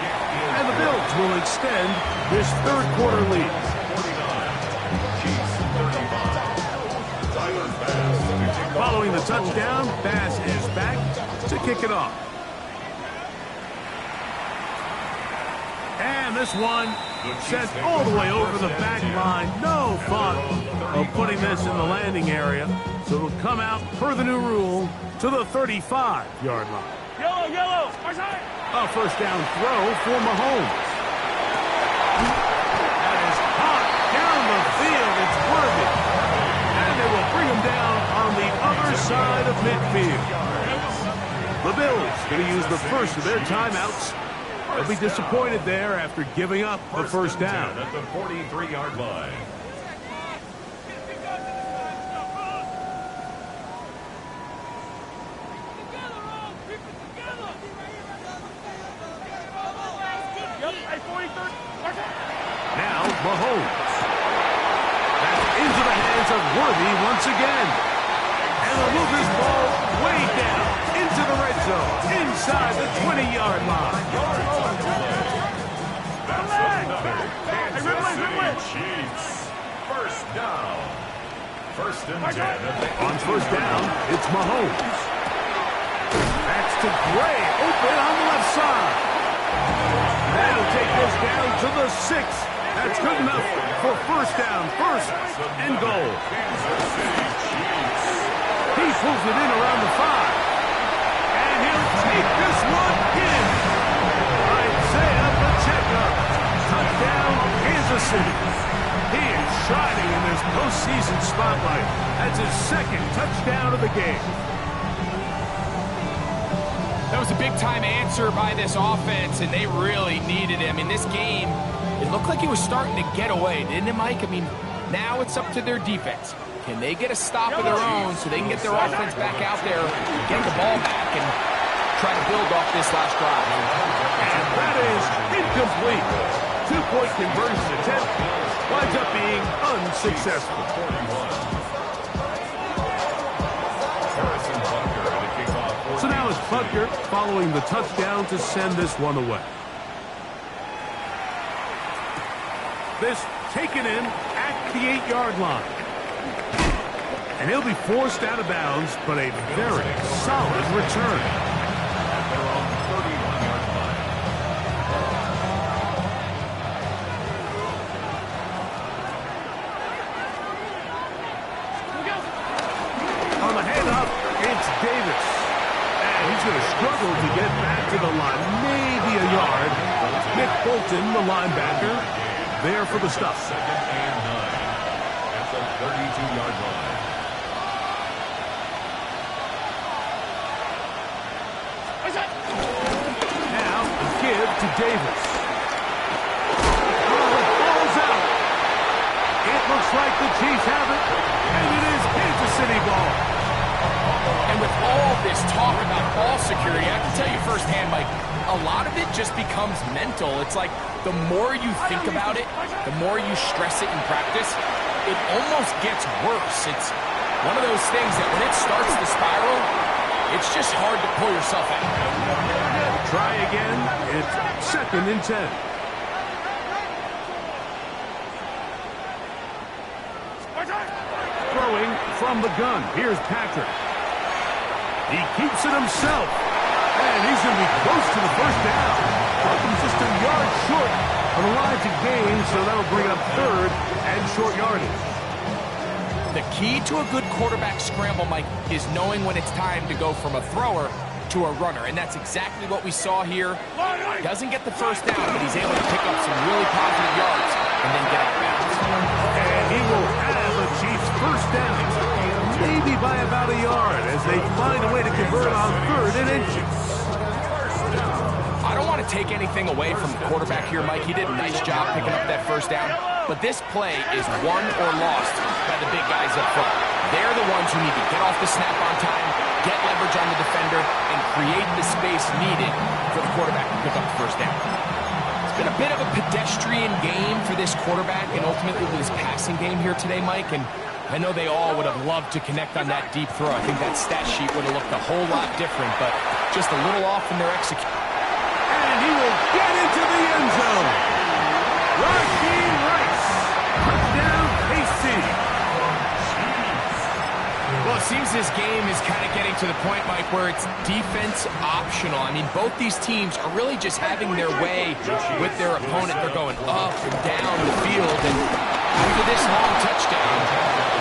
Speaker 1: And the Bills will extend this third quarter lead. Following the touchdown, Bass is back to kick it off. And this one sent all the way over the back line. No thought of putting this in the landing area. So it'll come out per the new rule to the 35-yard line.
Speaker 5: Yellow! Our side!
Speaker 1: A first down throw for Mahomes. That is hot down the field. It's Worthy. And they will bring him down on the other side of midfield. The Bills going to use the first of their timeouts. They'll be disappointed there after giving up the first down.
Speaker 3: At the 43-yard line.
Speaker 1: Now Mahomes. Back into the hands of Worthy once again. And they'll move this ball way down into the red zone, inside the 20-yard line.
Speaker 3: That's another Kansas City Chiefs. First down. First and 10.
Speaker 1: On first down, it's Mahomes. That's to Gray, open on the left side. That'll take this down to the 6. That's good enough for first down, first and goal. He pulls it in around the 5. And he'll take this one in. Isaiah Pacheco. Touchdown, City. He is shining in this postseason spotlight. That's his second touchdown of the game.
Speaker 4: That was a big-time answer by this offense, and they really needed him. In this game, it looked like he was starting to get away, didn't it, Mike? I mean, now it's up to their defense. Can they get a stop of their own so they can get their offense back out there, get the ball back, and try to build off this last drive?
Speaker 1: And that is incomplete. Two-point conversion attempt winds up being unsuccessful. So now it's Bufkc following the touchdown to send this one away. This taken in at the 8-yard line. And he'll be forced out of bounds, but a very solid return.
Speaker 3: They're on the 31-yard line.
Speaker 1: On the handoff, it's Davis. And he's going to struggle to get back to the line, maybe a yard. Nick Bolton, the linebacker, there for the stop.
Speaker 3: 2nd and 9 at the 32-yard line.
Speaker 1: Now, a give to Davis. Oh, it falls out. It looks like the Chiefs have it, and it is Kansas City ball.
Speaker 4: And with all this talk about ball security, I can tell you firsthand, Mike, a lot of it just becomes mental. It's like the more you think about it, the more you stress it in practice, it almost gets worse. It's one of those things that when it starts to spiral, it's just hard to pull yourself out.
Speaker 1: Try again. It's 2nd and 10. Throwing from the gun. Here's Patrick. He keeps it himself. And he's going to be close to the first down. He's just a yard short on the line to gain, so that'll bring up 3rd and short yardage.
Speaker 4: The key to a good quarterback scramble, Mike, is knowing when it's time to go from a thrower to a runner. And that's exactly what we saw here. Doesn't get the first down, but he's able to pick up some really positive yards and then get out of bounds.
Speaker 1: And he will have a Chiefs first down. Maybe by about a yard as they find a way to convert on 3rd and inches.
Speaker 4: I don't want to take anything away from the quarterback here, Mike. He did a nice job picking up that first down. But this play is won or lost by the big guys up front. They're the ones who need to get off the snap on time, get leverage on the defender, and create the space needed for the quarterback to pick up the first down. It's been a bit of a pedestrian game for this quarterback and ultimately this passing game here today, Mike. And I know they all would have loved to connect on that deep throw. I think that stat sheet would have looked a whole lot different, but just a little off in their execution.
Speaker 1: And he will get into the end zone. Rashee Rice. Touchdown, KC.
Speaker 4: Well, it seems this game is kind of getting to the point, Mike, where it's defense optional. I mean, both these teams are really just having their way with their opponent. They're going up and down the field, and after this long touchdown,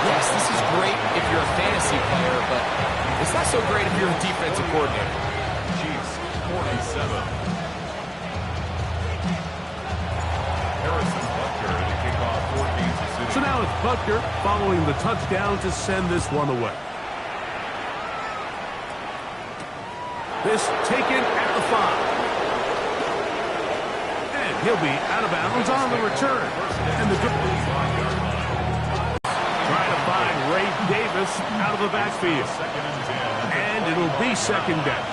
Speaker 4: yes, this is great if you're a fantasy player, but it's not so great if you're a defensive coordinator.
Speaker 3: Chiefs 47.
Speaker 1: So now it's Bufkc following the touchdown to send this one away. This taken at the 5. And he'll be out of bounds on the return. And the trying to find Ray Davis out of the backfield. And it'll be 2nd down.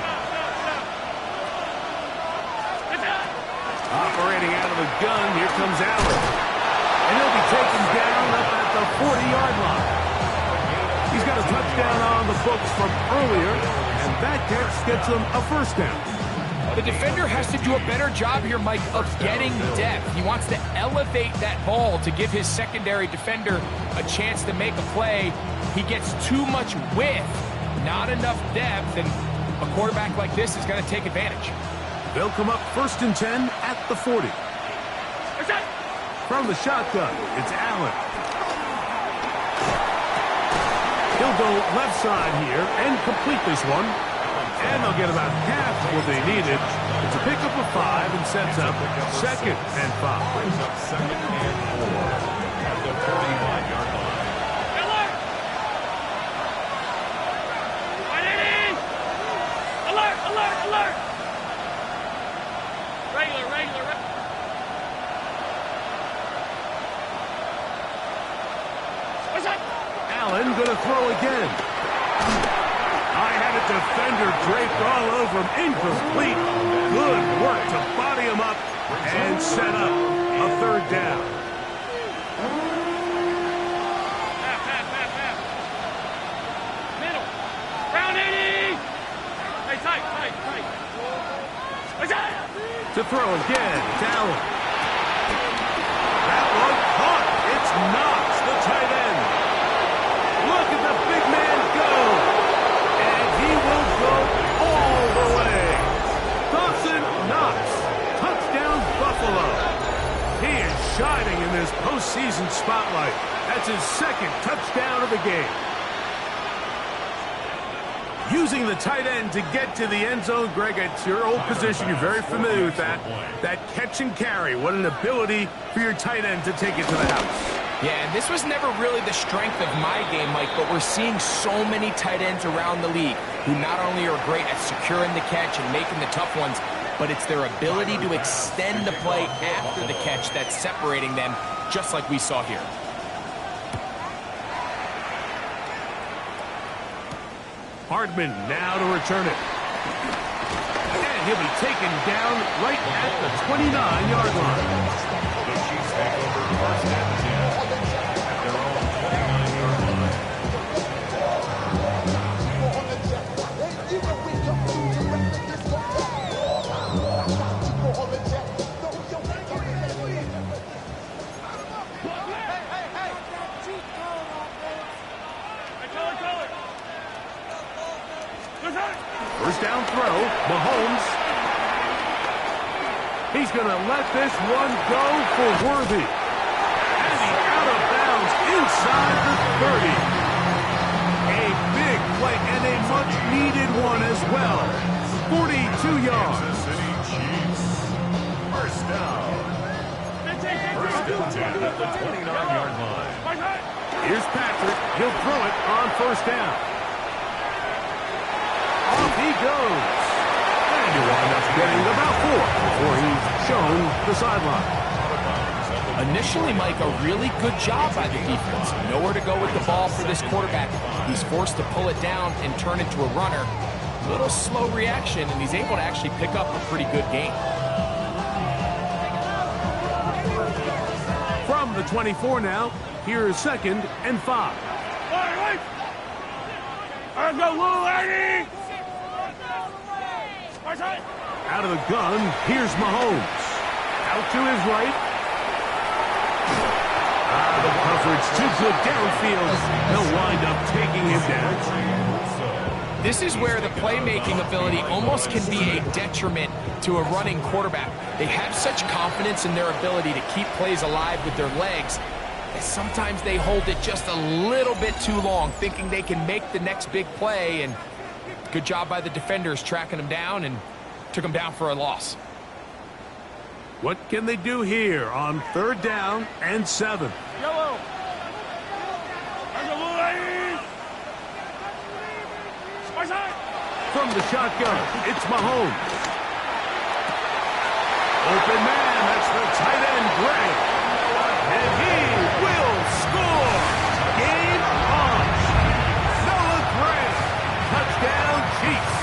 Speaker 1: Operating out of the gun, here comes Allen. And he'll be taken down up at the 40-yard line. He's got a touchdown on the books from earlier, and that catch gets him a first down.
Speaker 4: The defender has to do a better job here, Mike, of getting depth. He wants to elevate that ball to give his secondary defender a chance to make a play. He gets too much width, not enough depth, and a quarterback like this is going to take advantage.
Speaker 1: They'll come up 1st and 10 at the 40. From the shotgun, it's Allen. He'll go left side here and complete this one. And they'll get about half what they needed. It's a pickup of 5 and sets up 2nd and 5. Allen going to throw again. I had a defender draped all over him. Incomplete. Good work to body him up and set up a third down.
Speaker 5: Middle. Round 80. Hey, tight.
Speaker 1: To throw again, it's Allen. That one caught. It's Knox, the tight end. Look at the big man go. And he will go all the way. Dawson Knox, touchdown Buffalo. He is shining in this postseason spotlight. That's his second touchdown of the game. Using the tight end to get to the end zone, Greg, it's your old position. You're very familiar with that. That catch and carry. What an ability for your tight end to take it to the house.
Speaker 4: Yeah, and this was never really the strength of my game, Mike, but we're seeing so many tight ends around the league who not only are great at securing the catch and making the tough ones, but it's their ability to extend the play after the catch that's separating them, just like we saw here.
Speaker 1: Hardman now to return it. And he'll be taken down right at the 29-yard line.
Speaker 3: The Chiefs take over first and 10 at their own 29-yard line.
Speaker 1: First down throw, Mahomes. He's going to let this one go for Worthy. And he's out of bounds inside the 30. A big play and a much-needed one as well. 42 yards.
Speaker 3: Kansas City Chiefs. First down. First and 10 at the 29-yard line.
Speaker 1: Here's Patrick. He'll throw it on first down. Off he goes. And he'll wind up getting about 4 before he's shown the sideline.
Speaker 4: Initially, Mike, a really good job by the defense. Nowhere to go with the ball for this quarterback. He's forced to pull it down and turn into a runner. Little slow reaction, and he's able to actually pick up a pretty good gain.
Speaker 1: From the 24 now, here is 2nd and 5.
Speaker 5: Wait. Let's go, Lou, Eddie.
Speaker 1: Out of the gun, here's Mahomes. Out to his right. The coverage too good downfield. He'll wind up taking him down.
Speaker 4: This is where the playmaking ability almost can be a detriment to a running quarterback. They have such confidence in their ability to keep plays alive with their legs that sometimes they hold it just a little bit too long, thinking they can make the next big play, and good job by the defenders tracking him down and took him down for a loss.
Speaker 1: What can they do here on 3rd down and 7?
Speaker 5: Yellow.
Speaker 1: From the shotgun, it's Mahomes. Open man, that's the tight end, Gray. And he will score. Game on. Noah Gray. Touchdown, Chiefs.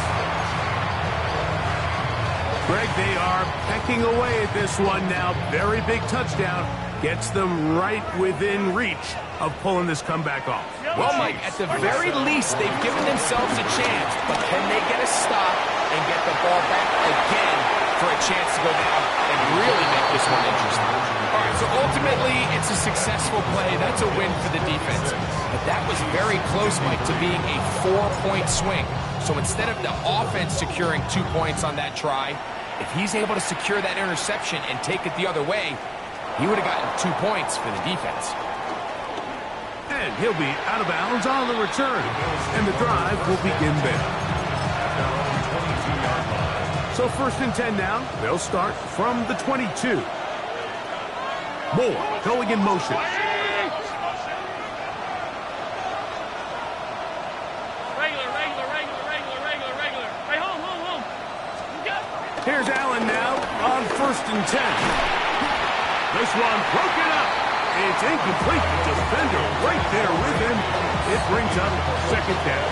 Speaker 1: Greg, they are pecking away at this one now. Very big touchdown. Gets them right within reach of pulling this comeback off.
Speaker 4: Well, Mike, at the very least, they've given themselves a chance, but can they get a stop and get the ball back again for a chance to go down and really make this one interesting? All right, so ultimately, it's a successful play. That's a win for the defense. But that was very close, Mike, to being a 4-point swing. So instead of the offense securing 2 points on that try, if he's able to secure that interception and take it the other way, he would have gotten 2 points for the defense.
Speaker 1: And he'll be out of bounds on the return. And the drive will begin there. So 1st and 10 now. They'll start from the 22. Moore going in motion.
Speaker 5: Regular. Hey, home.
Speaker 1: Here's Allen now on 1st and 10. This one broken up. It's incomplete. The defender right there with him. It brings up second down.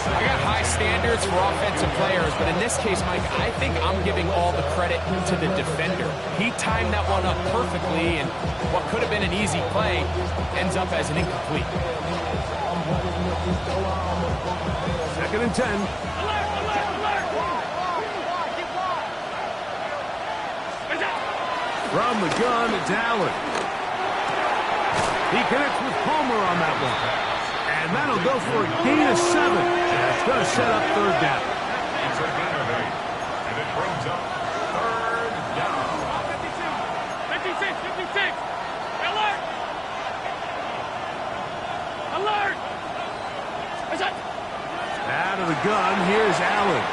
Speaker 4: I got high standards for offensive players, but in this case, Mike, I think I'm giving all the credit to the defender. He timed that one up perfectly, and what could have been an easy play ends up as an incomplete.
Speaker 1: Second and 10. From the gun, it's Allen. He connects with Palmer on that one. And that'll go for a gain of 7. That's going to set up third down.
Speaker 3: It's a gain of 8. And it brings up third down.
Speaker 5: 56, 56. Alert! Alert!
Speaker 1: Out of the gun, here's Allen.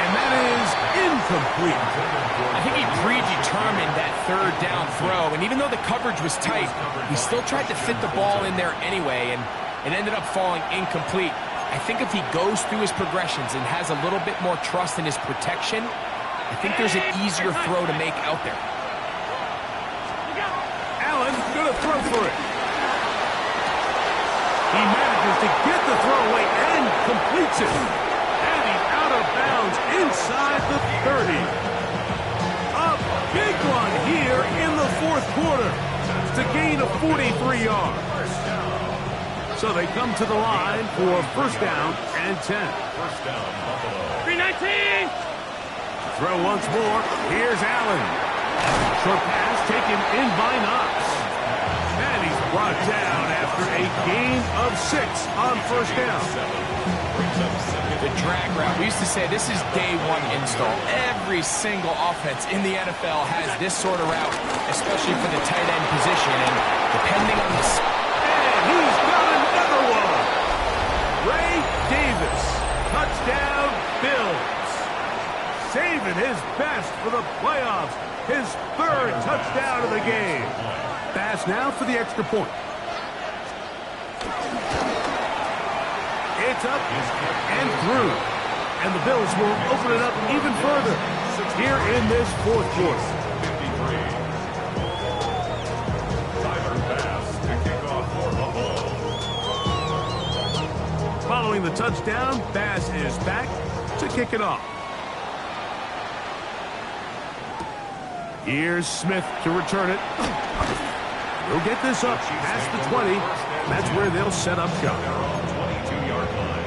Speaker 1: And that is incomplete.
Speaker 4: I think he predetermined that third down throw, and even though the coverage was tight, he still tried to fit the ball in there anyway, and it ended up falling incomplete. I think if he goes through his progressions and has a little bit more trust in his protection, I think there's an easier throw to make out there.
Speaker 1: Allen going to throw for it. He manages to get the throw away and completes it. And he's out of bounds inside the 30. A big one here in the fourth quarter. It's a gain of 43 yards. So they come to the line for first down and 10.
Speaker 3: First down, Buffalo.
Speaker 5: 319!
Speaker 1: Throw once more. Here's Allen. Short pass taken in by Knox. And he's brought down after a gain of 6 on first down.
Speaker 4: The drag route. We used to say this is day one install. Every single offense in the NFL has this sort of route, especially for the tight end position. And depending on the...
Speaker 1: And he's got another one. Ray Davis. Touchdown, Bills. Saving his best for the playoffs. His third touchdown of the game. Pass now for the extra point. It's up and through. And the Bills will open it up even further here in this fourth quarter.
Speaker 3: 53. Tyler Bass to kick off for Buffalo.
Speaker 1: Following the touchdown, Bass is back to kick it off. Here's Smith to return it. He'll get this up past the 20. That's where they'll set up shop.
Speaker 3: 22-yard line.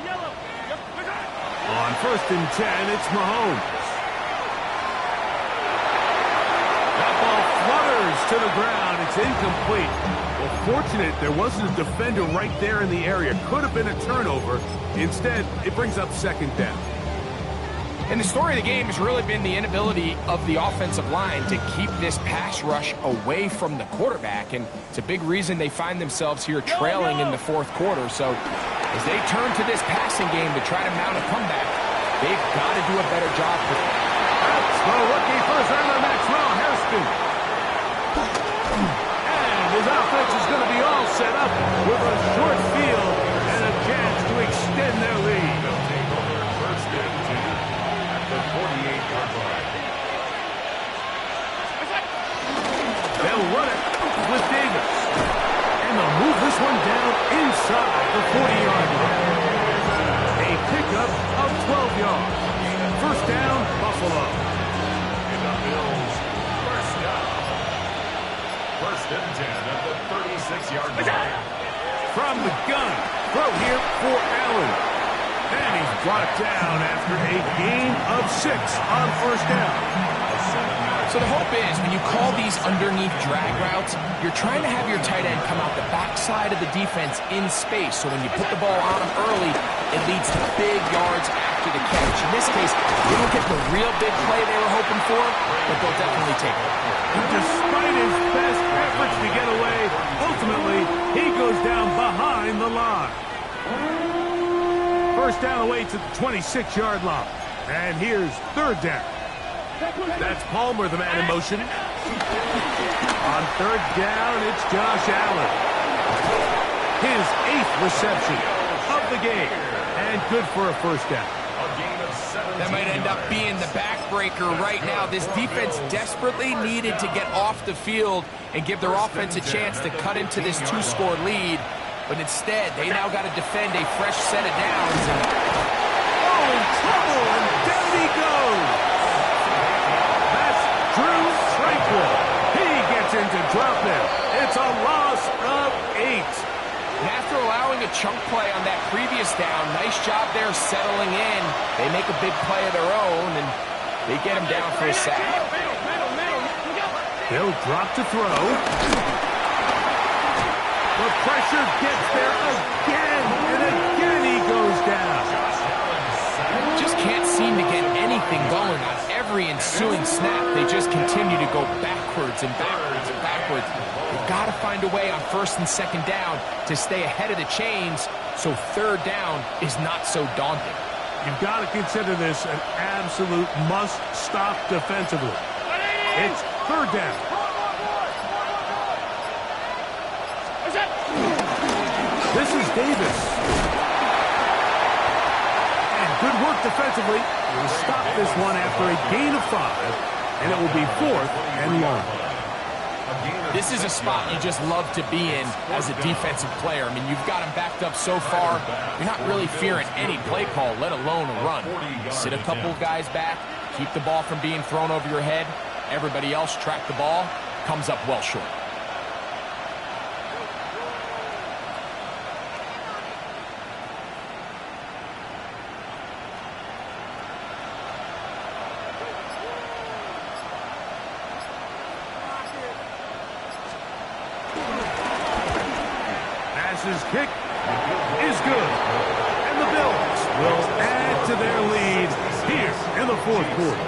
Speaker 5: Yellow.
Speaker 1: On first and 10, it's Mahomes. That ball flutters to the ground. It's incomplete. Well, fortunate there wasn't a defender right there in the area. Could have been a turnover. Instead, it brings up second down.
Speaker 4: And the story of the game has really been the inability of the offensive line to keep this pass rush away from the quarterback. And it's a big reason they find themselves here trailing in the fourth quarter. So as they turn to this passing game to try to mount a comeback, they've got to do a better job.
Speaker 1: That's the rookie first rounder, Maxwell Hairston. And his offense is going to be all set up with a short field and a chance to extend their lead.
Speaker 3: They'll take over first and 2 at the 48-yard line.
Speaker 1: They'll run it with Davis. And they'll move this one down inside the 40-yard line. A pickup of 12 yards. First down, Buffalo.
Speaker 3: And the Bills, first down. First and 10 at the 36-yard line.
Speaker 1: From the gun, throw here for Allen. And he's brought down after a gain of 6 on first down.
Speaker 4: So the hope is when you call these underneath drag routes, you're trying to have your tight end come out the backside of the defense in space. So when you put the ball on him early, it leads to big yards after the catch. In this case, they don't get the real big play they were hoping for, but they'll definitely take it.
Speaker 1: And despite his best efforts to get away, ultimately, he goes down behind the line. First down away to the 26-yard line. And here's third down. That's Palmer, the man in motion. On third down, it's Josh Allen. His reception of the game. And good for a first down.
Speaker 4: That might end up being the backbreaker right now. This defense desperately needed to get off the field and give their offense a chance to cut into this two-score lead. But instead, they now got to defend a fresh set of downs.
Speaker 1: Oh, trouble, and down he goes. That's Drew Tranquil. He gets into drop him. It's a loss of 8.
Speaker 4: And after allowing a chunk play on that previous down, nice job there settling in. They make a big play of their own, and they get him down for a sack.
Speaker 1: They'll drop to throw. The pressure gets there again, and again he goes down.
Speaker 4: Just can't seem to get anything going on every ensuing snap. They just continue to go backwards and backwards and backwards. You've got to find a way on first and second down to stay ahead of the chains so third down is not so daunting.
Speaker 1: You've got to consider this an absolute must-stop defensively. It's third down. This is Davis. And good work defensively. We'll stop this one after a gain of 5, and it will be 4th and long.
Speaker 4: This is a spot you just love to be in as a defensive player. I mean, you've got him backed up so far, you're not really fearing any play call, let alone a run. Sit a couple guys back, keep the ball from being thrown over your head. Everybody else track the ball, comes up well short.
Speaker 1: His kick is good. And the Bills will add to their lead here in the fourth quarter.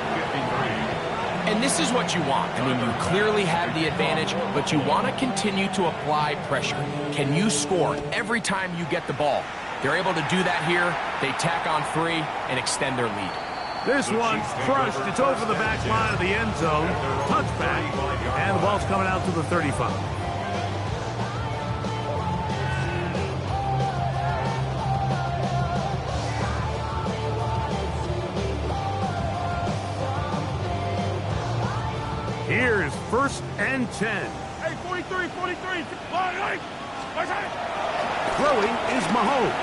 Speaker 4: And this is what you want. I mean, you clearly have the advantage, but you want to continue to apply pressure. Can you score every time you get the ball? They're able to do that here. They tack on 3 and extend their lead.
Speaker 1: This one crushed. It's over the back line of the end zone. Touchback. And the ball's coming out to the 35. Here is 1st and 10.
Speaker 5: Hey, 43, 43.
Speaker 1: Throwing is Mahomes.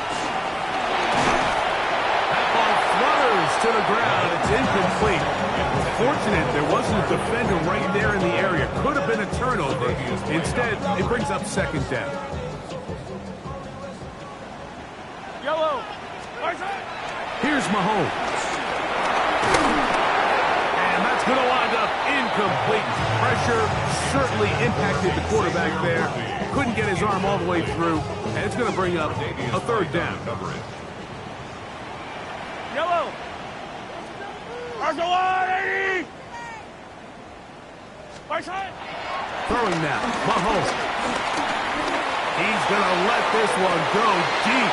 Speaker 1: That ball flutters to the ground. It's incomplete. Fortunate there wasn't a defender right there in the area. Could have been a turnover. Instead, it brings up 2nd down.
Speaker 5: Yellow.
Speaker 1: Here's Mahomes. Going to wind up incomplete. Pressure certainly impacted the quarterback there. Couldn't get his arm all the way through, and it's going to bring up a 3rd down.
Speaker 5: Yellow. Argolani.
Speaker 1: Throwing now, Mahomes. He's going to let this one go deep.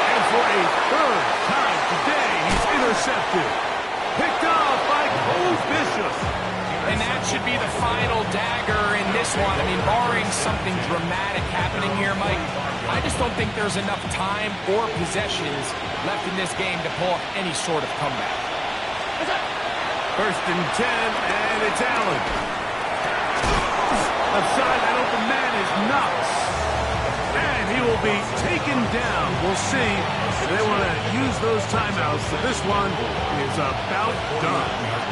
Speaker 1: And for a 3rd time today, he's intercepted. Picked off by Cole Bishop.
Speaker 4: And that should be the final dagger in this one. I mean, barring something dramatic happening here, Mike, I just don't think there's enough time or possessions left in this game to pull off any sort of comeback.
Speaker 1: 1st and 10, and it's Allen. Outside that open man is Knox. And he will be taken down. We'll see if they want to use those timeouts. So this one is about done.